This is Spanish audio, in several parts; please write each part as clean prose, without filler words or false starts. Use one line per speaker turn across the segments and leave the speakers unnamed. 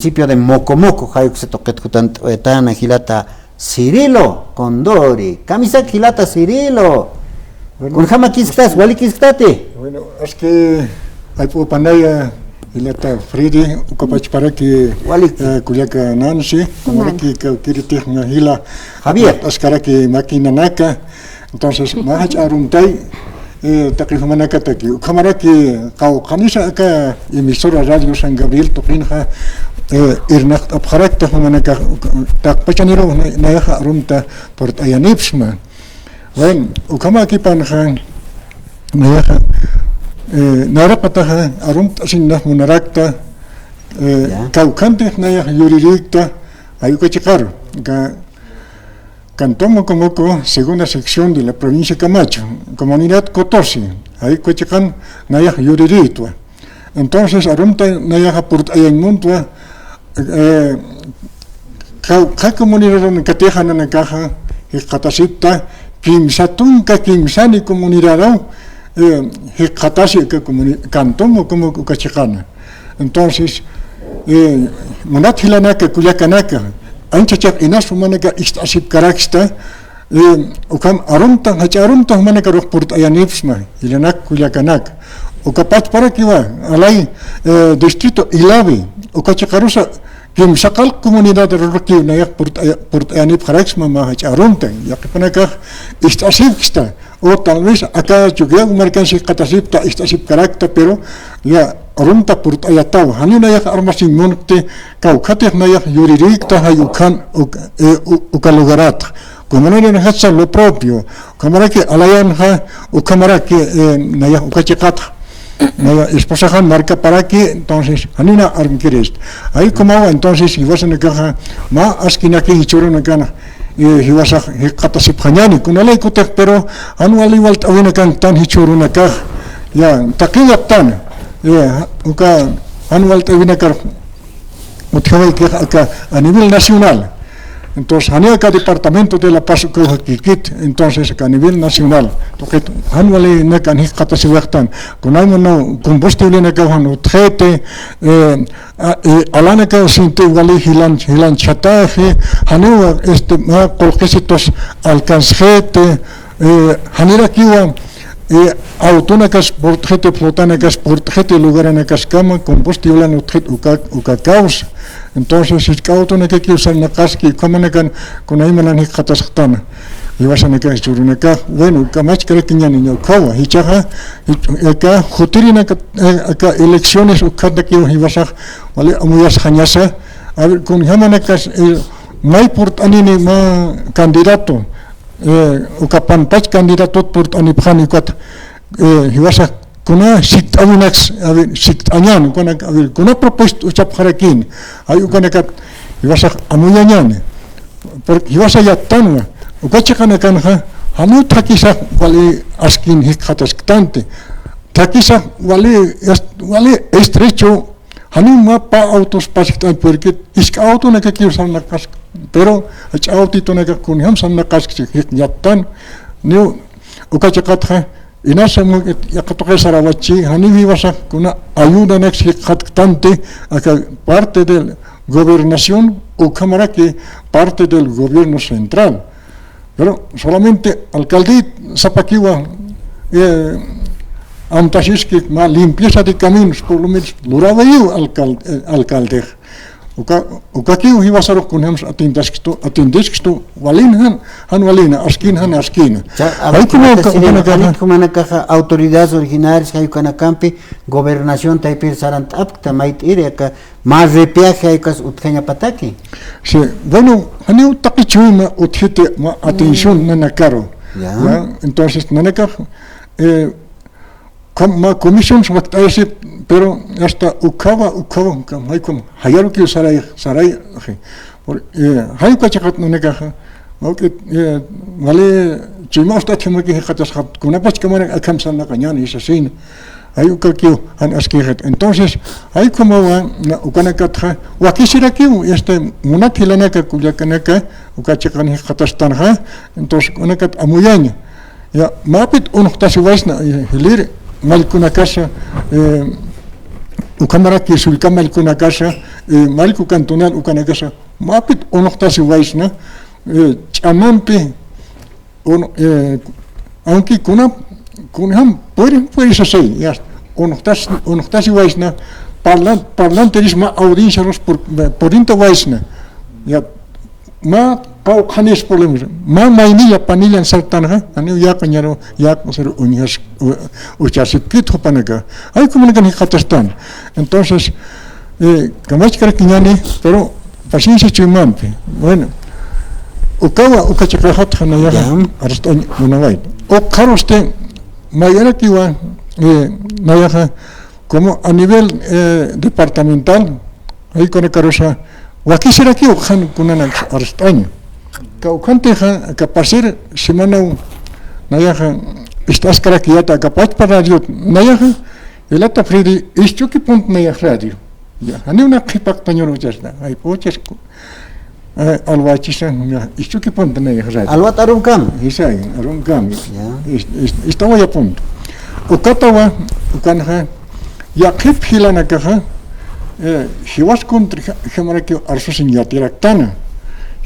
Municipio de Mocomoco, Hayuk se toquet etana Gilata Cirilo, Condori, Camisa Gilata Cirilo. Con jama kistas, wali kistate.
Bueno, es que hay panaya Gilata Fridi, ukapach para que Kuyaka Nancy, para que kirite Gila
Javier.
Es para que máquina naka. Entonces, mahach aruntai. Takihumanaka taki. Kamara que Kamisa acá emisora radio San Gabriel Topinja. Irnacht abharakta humanaka tak pachaniro nayaha arunta port ayanipsma. Wen ukama kipan han nayaha narapataha arunta sinna munarakta kaukante nayaha yuririkta ayukachikar ka Cantón Mocomoco, segunda sección de la provincia de Camacho, comunidad Cotosi, ahí Cochican, Nayah Yuriritwa. Entonces, Arunta Nayah Purt Ayanmuntua, cada comunidad en Catejan en la caja, Hikatasipta, Kimsatunka, Kimsani comunidad, Hikatasi, Cantón Mocomoco Cachicana. Entonces, Monathilanaka, Cuyacanaka, Anchachak inas humanaka istasip karaksta ukam arunta hacharunta humanaka rohpurt ayanipsma ilanak kuyakanak ukapat para kiwa alai distrito ilavi ukachakarusa kim sakal comunidad roki nayak purt ayanip karaksma ma hacharunta yakipanaka istasipsta o tal vez acá chugia mercansi katasipta istasip karakta pero ya Arunta purt ayataw, hanina yak armasin monte, kaukatek na yak yuririkta hayukan ukalugarat. Kumanani na hatsa lo propio, kamarake alayan ha, ukamarake na yak ukachikat. Na esposahan marca para que, entonces, hanina armkirist. Ahí como entonces, ibas en caja, ma askinaki hichuru na gana. Ibasa hikatasip hanyani, kunalay kutek, pero anuali walt awina kan tan hichuru na caja. Ya, takiyak tan. Uka anual tevinakar utjawai que acá a nivel nacional. Entonces, acá departamento de la Paz que Kikit, entonces acá a nivel nacional. Porque anual nekan hikata siwaktan. Con algo combustible nekan utrete, alana que sinte wali hilan chataje, hanua ma colquesitos alcanzete, hanira kiwa autonakas portjete flotanakas portjete lugaranakas kama combustible nutjet ukacaus entonces es cautonaka que usan nakaski kamanakan con aymanan hikatashtana iwasanaka churunaka bueno kamach krekinya niño kawa hichaja acá jutirina acá elecciones ukataki iwasaj vale amuyas hanyasa a ver con hamanakas mai portanini ma candidato ukapan pach candidato por anipjanikat hiwasa kuna siktawinax siktanyan kuna propuesto uchapjarakin ayukanakat hiwasa amuyanyan por hiwasa yatanwa ukachakanakanha hanu takisa wali askin hikataskante takisa wali estrecho hanu mapa autos pasitan porque iska auto na que usan na kas pero ach autito na kun ham san na kas yatan new ukachakatha inasa mo yakatoke sarawachi hani vivasa kuna ayuda nex hikatante aka parte del gobernación o cámara que parte del gobierno central pero solamente alcalde zapakiwa Antasiski ma limpieza de caminos por lo menos lurabayu alcalde ukakiu hiwasaro kunhams atindeskisto walin han walina askin hay
como caja autoridades originarias hay kana campi gobernación taipir sarant apta mait ireka más repiaje hay kas utkhanya pataki
sí bueno hani utakichuma uthite ma atención nanakaro ya entonces nanaka ma comisión pero hasta ukava hay como hayaruki saray hay kachakat nuneka okay vale chima sta chima que hatas hat kuna pach kamana akamsan na kanyani isasin hay ukakio han askiret entonces hay como ukanakatra wakisira kiu munathilana ka kuyakanaka ukachakan hatastan ha entonces unakat amuyaña ya mapit unohtasiwaisna hilir mal kuna casa ukamara que sulkamal kuna casa malku cantonal ukana casa mapit onostasi waisna chamampe aunque kunham puede ser ya onostasi waisna parlanterisma audiencia por inta waisna ya ma kau khanis problemas ma mainilla panilla saltana ani ya cañaro ya ser uñas uchasipit hopanaga hay comunican hikatastan entonces kamach karakiñani pero paciencia chimampe bueno ukawa ukachakajat hanaya arstoñ munawai o karoste mayara kiwa nayaja como a nivel departamental hay con carosa wakisira ki ukhan kunana arstoñ kaukante kapasir semana nayaja estás karakiata kapach para radio nayaja elata fridi istuki punt nayaja radio ya hani una khipak tañoro jasna ay poches alwachisan ya istuki punt nayaja radio
alwat arum kam
isay arum kam estaba ya punto ukatawa ukanja ya khip hilana kaha hiwas kontra jamaraki arsosin yatiraktana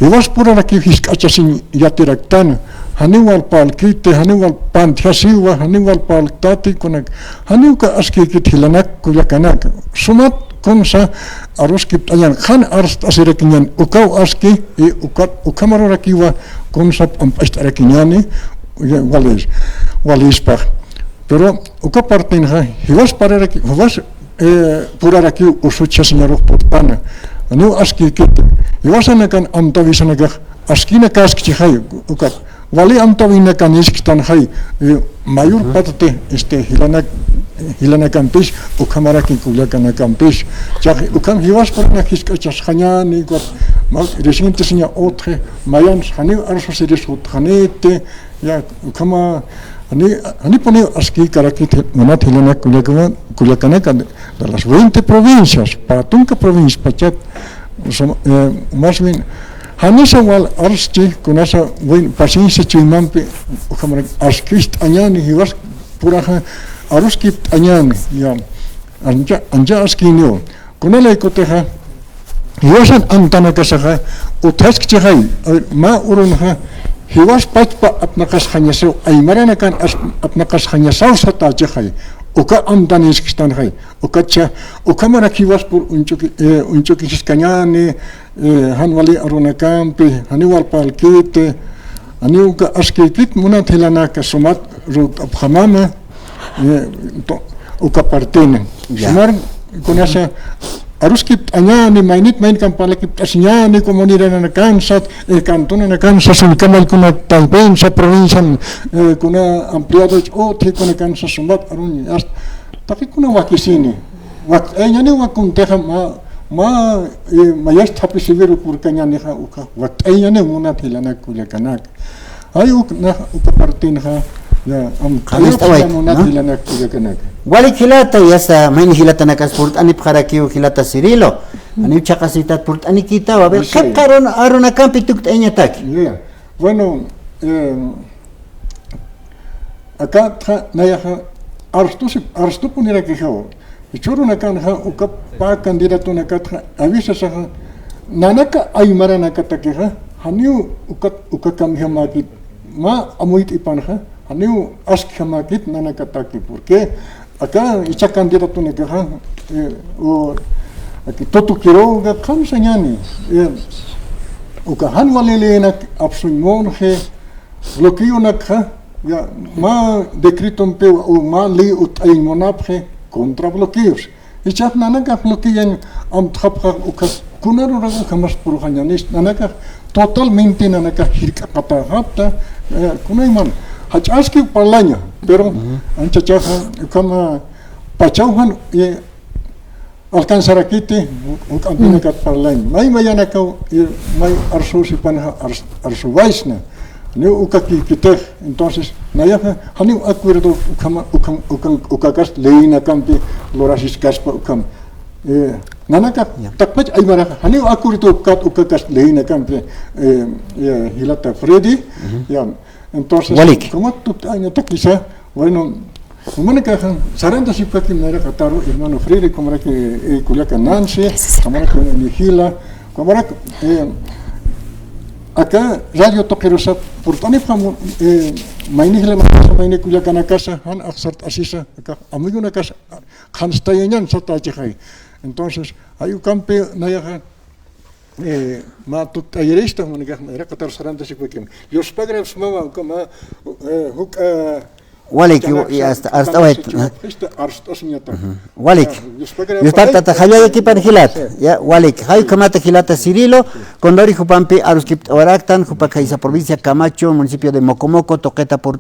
hiwas puraraki hiskachasin yatiraktana haniwal palkite haniwal panthasiwa haniwal paltati konak haniuka askikit hilanak kuyakanak sumat konsa aroskip ayan khan arst asirakinyan ukau aski ukamararakiwa konsa ampastarakinyani walispa pero ukapartinha hiwas pararaki hiwas puraraki usuchasinarok portana anu askikit hiwasanakan amtavisanaga askina kaskchihay ukap Vale amtavina kanistan hay mayor parte hilana campis ukamaraki kulakana campis chaq ukam hiwas porna kiskachas khanyani got mal reciente sinya otre mayan khani arso seres uthanete ya ukama ani pone aski karaki monat hilana kulakana de las 20 provincias para tunka provincia pachat más bien Hanisa wal arsti kunasa win paciencia chimampe ukamara askist anyani hiwas puraha aruskip anyani ya anja askinio kunala ikoteha hiwasan antana kasaha utask chihai ma urunha hiwas patpa apna kas khanyasau aymarana kan apna kas khanyasau sata chihai uka amdanis kistan hai ukacha ukamara hiwas pur unchuki kiskanyani hanwali aruna campi haniwal palkite aniuka askikit munat hilana kasumat rut abhamama uka partinen sumar kunasa aruskip anyani mainit main kampalakip asnyani komunidad na Kansas cantona na Kansas ulkamal kuna talben sa provincia kuna ampliados oti kuna Kansas sumat arun ast tapi kuna wakisini anyani wakunteha ma mayas tapi siviru kurkanya neha uka watayane muna tilana kulakanak ayu na uka partinha ya
Kalistawai
muna tilana kulakanak
wali hilata yasa main hilata nakas purt ani pkharakiu hilata sirilo ani chakasitat purt ani kita wa ber karon aruna campi tuktanya tak
ya bueno acá nayaha arstu punira que jao Ichuru na kan ha uka pa candidato na katha avisa sa nanaka aymara na katake ha haniu uka kam hamakit ma amuit ipan ha haniu ask hamakit nanaka taki porque acá icha candidato na ha o aquí totu kiro ga kam sanyani uka hanwalele na absuimon he bloqueo na ha ya ma decreto pe o ma li ut aymonaphe contra bloqueos. Y chat nanaka bloquean amtrapra ukas kunarura ukamas puruhanyanis nanaka totalmente nanaka hirka katahapta kunaiman hachaski parlaña pero anchachaja kama pachauhan alcanzar kiti ukantinaka parlaña mai mayanaka mai arsusi panha arsuvaisna ne ukaki kiteh entonces nayaha hani acuerdo ukakas leina campi lorasis kaspa ukam nanaka takpach aymara hani acuerdo ukakas leina campi hilata Freddy ya entonces como tú año takisa bueno Humana caja, saranda si puede que me era cataro, hermano Freire, como era que Culiaca Nancy, como era que Nigila, como era acá radio toquerosa, por tan efamo, mainigla más, maine Culiaca na casa, han axart asisa, acá, amigo una casa, han stayanyan, sota chihai. Entonces, hay un campe, nayaja, ma tu tayerista, man era catar saranda si puede que. Yo spagre smama, como hook
Walik hasta hoy. Walik. Yo está haya aquí para gilat. Ya Walik. Hay kamata gilata Cirilo, Condori Jupampi, Aruskip Oraktan, Jupacaisa provincia Camacho, municipio de Mocomoco, Toqueta por